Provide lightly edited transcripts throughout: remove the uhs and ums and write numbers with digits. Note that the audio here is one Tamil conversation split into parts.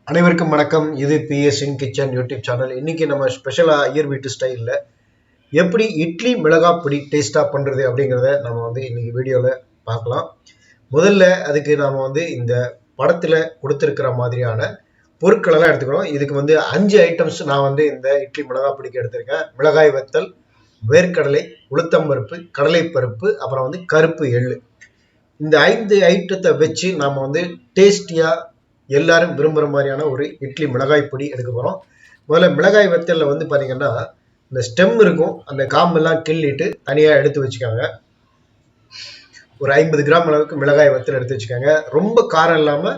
அனைவருக்கும் வணக்கம். இது PS in kitchen YouTube channel. இன்னைக்கு நம்ம ஸ்பெஷலாக ஐயர் வீட்டு ஸ்டைலில் எப்படி இட்லி மிளகாய் பொடி டேஸ்ட்டாக பண்ணுறது அப்படிங்கிறத நம்ம இன்னைக்கு வீடியோவில் பார்க்கலாம். முதல்ல அதுக்கு நாம் இந்த படத்தில் கொடுத்துருக்கிற மாதிரியான பொருட்களெல்லாம் எடுத்துக்கிறோம். இதுக்கு 5 ஐட்டம்ஸ் நான் இந்த இட்லி மிளகாய் பொடிக்கு எடுத்திருக்கேன். மிளகாய் வத்தல், வேர்க்கடலை, உளுத்தம்பருப்பு, கடலைப்பருப்பு, அப்புறம் கருப்பு எள்ளு. இந்த 5 ஐட்டத்தை வச்சு நாம் டேஸ்டியாக எல்லாரும் விரும்புகிற மாதிரியான ஒரு இட்லி மிளகாய் பொடி எடுக்க போகிறோம். முதல்ல மிளகாய் வத்தலில் பார்த்தீங்கன்னா இந்த ஸ்டெம் இருக்கும், அந்த காம்பெல்லாம் கிள்ளிட்டு தனியாக எடுத்து வச்சுக்காங்க. ஒரு 50 கிராம் அளவுக்கு மிளகாய் வத்தல் எடுத்து வச்சுக்காங்க. ரொம்ப காரம் இல்லாமல்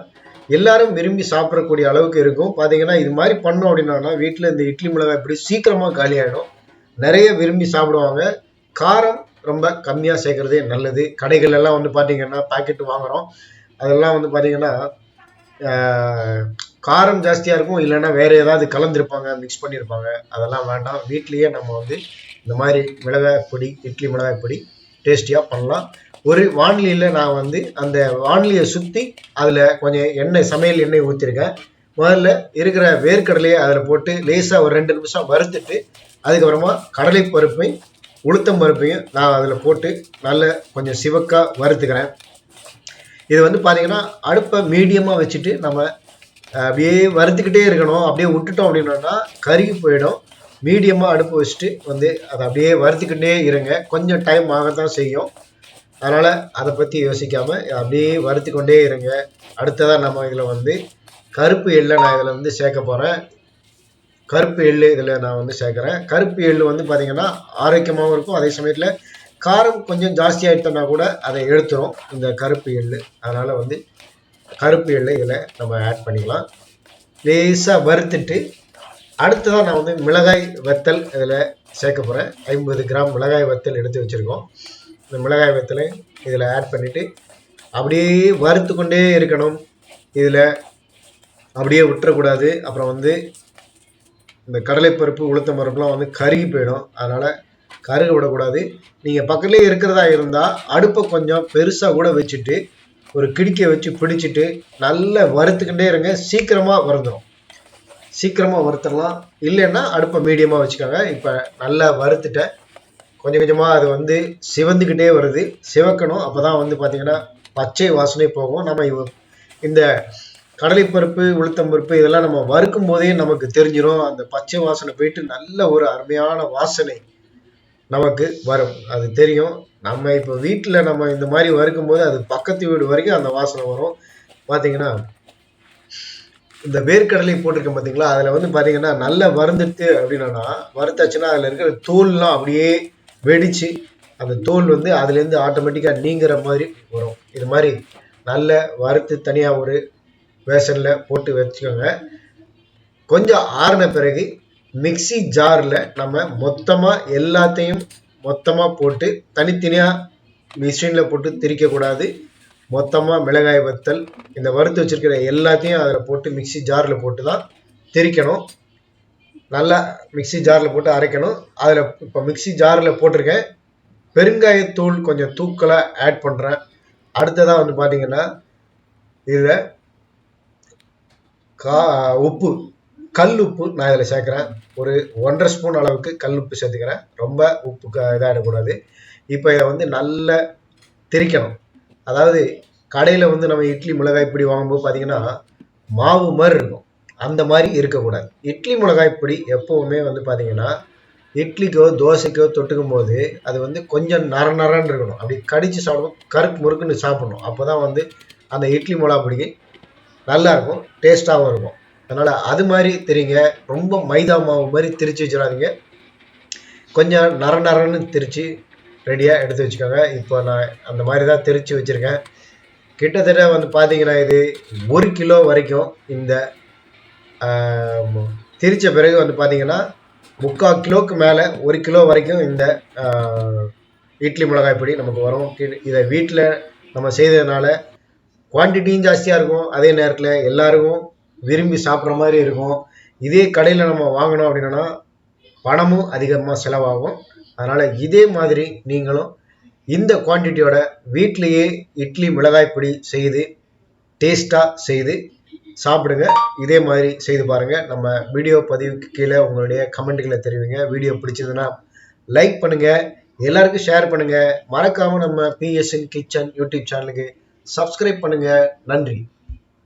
எல்லாரும் விரும்பி சாப்பிடக்கூடிய அளவுக்கு இருக்கும். பார்த்தீங்கன்னா இது மாதிரி பண்ணோம் அப்படின்னா வீட்டில் இந்த இட்லி மிளகாய் பொடி சீக்கிரமாக காலி ஆகிடும். நிறைய விரும்பி சாப்பிடுவாங்க. காரம் ரொம்ப கம்மியாக சேர்க்கறதே நல்லது. கடைகள் எல்லாம் பார்த்தீங்கன்னா பாக்கெட்டு வாங்குகிறோம். அதெல்லாம் பார்த்தீங்கன்னா காரம் ஜாஸ்தியாக இருக்கும், இல்லைன்னா வேறு ஏதாவது கலந்துருப்பாங்க, மிக்ஸ் பண்ணியிருப்பாங்க. அதெல்லாம் வேண்டாம். வீட்லேயே நம்ம இந்த மாதிரி மிளகாய் பொடி, இட்லி மிளகாய் பொடி டேஸ்டியாக பண்ணலாம். ஒரு வானிலையில் நான் அந்த வானிலையை சுற்றி அதில் கொஞ்சம் எண்ணெய், சமையல் எண்ணெய் ஊற்றிருக்கேன். முதல்ல இருக்கிற வேர்க்கடலையை அதில் போட்டு லேசாக ஒரு 2 நிமிஷம் வறுத்துட்டு, அதுக்கப்புறமா கடலைப்பருப்பையும் உளுத்தம் பருப்பையும் நான் அதில் போட்டு நல்ல கொஞ்சம் சிவக்காக வறுத்துக்கிறேன். இது பார்த்தீங்கன்னா அடுப்பை மீடியமாக வச்சுட்டு நம்ம அப்படியே வறுத்துக்கிட்டே இருக்கணும். அப்படியே விட்டுட்டோம் அப்படின்னா கருகி போயிடும். மீடியமாக அடுப்பு வச்சுட்டு அதை அப்படியே வறுத்துக்கிட்டே இருங்க. கொஞ்சம் டைம் ஆகத்தான் செய்யும். அதனால் அதை பற்றி யோசிக்காமல் அப்படியே வறுத்து கொண்டே இருங்க. அடுத்ததாக நம்ம இதில் கருப்பு எள்ளை நான் இதில் சேர்க்க போகிறேன். கருப்பு எள்ளு இதில் நான் சேர்க்குறேன். கருப்பு எள்ளு பார்த்தீங்கன்னா ஆரோக்கியமாகவும் இருக்கும். அதே சமயத்தில் காரம் கொஞ்சம் ஜாஸ்தியாகிட்டோம்னா கூட அதை எடுத்துரும் இந்த கருப்பு எள்ளு. அதனால் கருப்பு எள்ளு இதில் நம்ம ஆட் பண்ணிக்கலாம். லேசாக வறுத்துட்டு அடுத்ததான் நான் மிளகாய் வத்தல் இதில் சேர்க்க போகிறேன். 50 கிராம் மிளகாய் வத்தல் எடுத்து வச்சுருக்கோம். இந்த மிளகாய் வத்தலை இதில் ஆட் பண்ணிவிட்டு அப்படியே வறுத்து கொண்டே இருக்கணும். இதில் அப்படியே விட்டுறக்கூடாது. அப்புறம் இந்த கடலைப்பருப்பு, உளுத்தம் பருப்புலாம் கருகி போயிடும். அதனால் கருக விடக்கூடாது. நீங்கள் பக்கத்துலேயே இருக்கிறதா இருந்தால் அடுப்பை கொஞ்சம் பெருசாக கூட வச்சுட்டு ஒரு கிடிக்கை வச்சு பிடிச்சிட்டு நல்லா வறுத்துக்கிட்டே இருங்க. சீக்கிரமாக வறுந்துடும். சீக்கிரமாக வறுத்துடலாம். இல்லைன்னா அடுப்பை மீடியமாக வச்சுக்கோங்க. இப்போ நல்லா வறுத்துட்டேன். கொஞ்சம் கொஞ்சமாக அது சிவந்துக்கிட்டே வருது. சிவக்கணும். அப்போ தான் பார்த்தீங்கன்னா பச்சை வாசனை போகும். நம்ம இந்த கடலைப்பருப்பு, உளுத்தம்பருப்பு இதெல்லாம் நம்ம வறுக்கும் போதே நமக்கு தெரிஞ்சிடும். அந்த பச்சை வாசனை போயிட்டு நல்ல ஒரு அருமையான வாசனை நமக்கு வரும். அது தெரியும். நம்ம இப்போ வீட்டில் நம்ம இந்த மாதிரி வறுக்கும் போது அது பக்கத்து வீடு வரைக்கும் அந்த வாசனை வரும். பார்த்தீங்கன்னா இந்த வேர்க்கடலை போட்டிருக்கேன் பார்த்தீங்களா, அதில் பார்த்தீங்கன்னா நல்லா வறுந்துட்டு அப்படின்னா வறுத்தாச்சுன்னா அதில் இருக்கிற தோல்லாம் அப்படியே வெடித்து அந்த தோல் அதுலேருந்து ஆட்டோமேட்டிக்காக நீங்கிற மாதிரி வரும். இது மாதிரி நல்ல வறுத்து தனியாக ஒரு பேசனில் போட்டு வச்சுக்கோங்க. கொஞ்சம் ஆறின பிறகு மிக்சி ஜாரில் நம்ம மொத்தமாக எல்லாத்தையும் போட்டு தனித்தனியாக மிஷினில் போட்டு திரிக்கக்கூடாது. மொத்தமாக மிளகாய் வத்தல் இந்த வறுத்து வச்சுருக்கிற எல்லாத்தையும் அதில் போட்டு மிக்சி ஜாரில் போட்டு தான் திரிக்கணும். நல்லா மிக்சி ஜாரில் போட்டு அரைக்கணும். அதில் இப்போ மிக்சி ஜாரில் போட்டிருக்கேன். பெருங்காயத்தூள் கொஞ்சம் தூக்கலாக ஆட் பண்ணுறேன். அடுத்ததாக பார்த்தீங்கன்னா இதில் உப்பு, கல் உப்பு நான் இதில் சேர்க்குறேன். ஒரு 1.5 ஸ்பூன் அளவுக்கு கல் உப்பு சேர்த்துக்கிறேன். ரொம்ப உப்பு இதாகிடக்கூடாது. இப்போ இதை நல்லா திரிக்கணும். அதாவது கடையில் நம்ம இட்லி மிளகாய் பொடி வாங்கும்போது பார்த்தீங்கன்னா மாவு மாதிரி இருக்கும். அந்த மாதிரி இருக்கக்கூடாது. இட்லி மிளகாய் பொடி எப்போவுமே பார்த்தீங்கன்னா இட்லிக்கோ தோசைக்கோ தொட்டுக்கும் போது அது கொஞ்சம் நரன்னு இருக்கணும். அப்படி கடித்து சாப்பிடும்போது கருக்கு முறுக்குன்னு சாப்பிடணும். அப்போ தான் அந்த இட்லி மிளகாய் பொடி நல்லாயிருக்கும், டேஸ்ட்டாகவும் இருக்கும். அதனால் அது மாதிரி தெரியுங்க. ரொம்ப மைதா மாவு மாதிரி திரிச்சு வச்சிடாதீங்க. கொஞ்சம் நரன்னு திரிச்சு ரெடியாக எடுத்து வச்சுக்கோங்க. இப்போ நான் அந்த மாதிரி தான் திரிச்சு வச்சுருக்கேன். கிட்டத்தட்ட பார்த்தீங்கன்னா இது 1 கிலோ வரைக்கும் இந்த திரிச்ச பிறகு பார்த்தீங்கன்னா 3/4 கிலோவுக்கு மேலே 1 கிலோ வரைக்கும் இந்த இட்லி மிளகாய் பொடி நமக்கு வரும். இதை வீட்டில் நம்ம செய்ததுனால குவான்டிட்டியும் ஜாஸ்தியாக இருக்கும். அதே நேரத்தில் எல்லாருக்கும் விரும்பி சாப்பிட்ற மாதிரி இருக்கும். இதே கடையில் நம்ம வாங்கினோம் அப்படின்னா பணமும் அதிகமாக செலவாகும். அதனால் இதே மாதிரி நீங்களும் இந்த குவான்டிட்டியோட வீட்டிலேயே இட்லி மிளகாய் பொடி செய்து டேஸ்ட்டாக செய்து சாப்பிடுங்க. இதே மாதிரி செய்து பாருங்க. நம்ம வீடியோ பதிவுக்கு கீழே உங்களுடைய கமெண்ட்களை தெரிவிங்க. வீடியோ பிடிச்சதுன்னா லைக் பண்ணுங்க, எல்லாருக்கும் ஷேர் பண்ணுங்க. மறக்காம நம்ம PSN கிச்சன் யூடியூப் சேனலுக்கு சப்ஸ்கிரைப் பண்ணுங்க. நன்றி.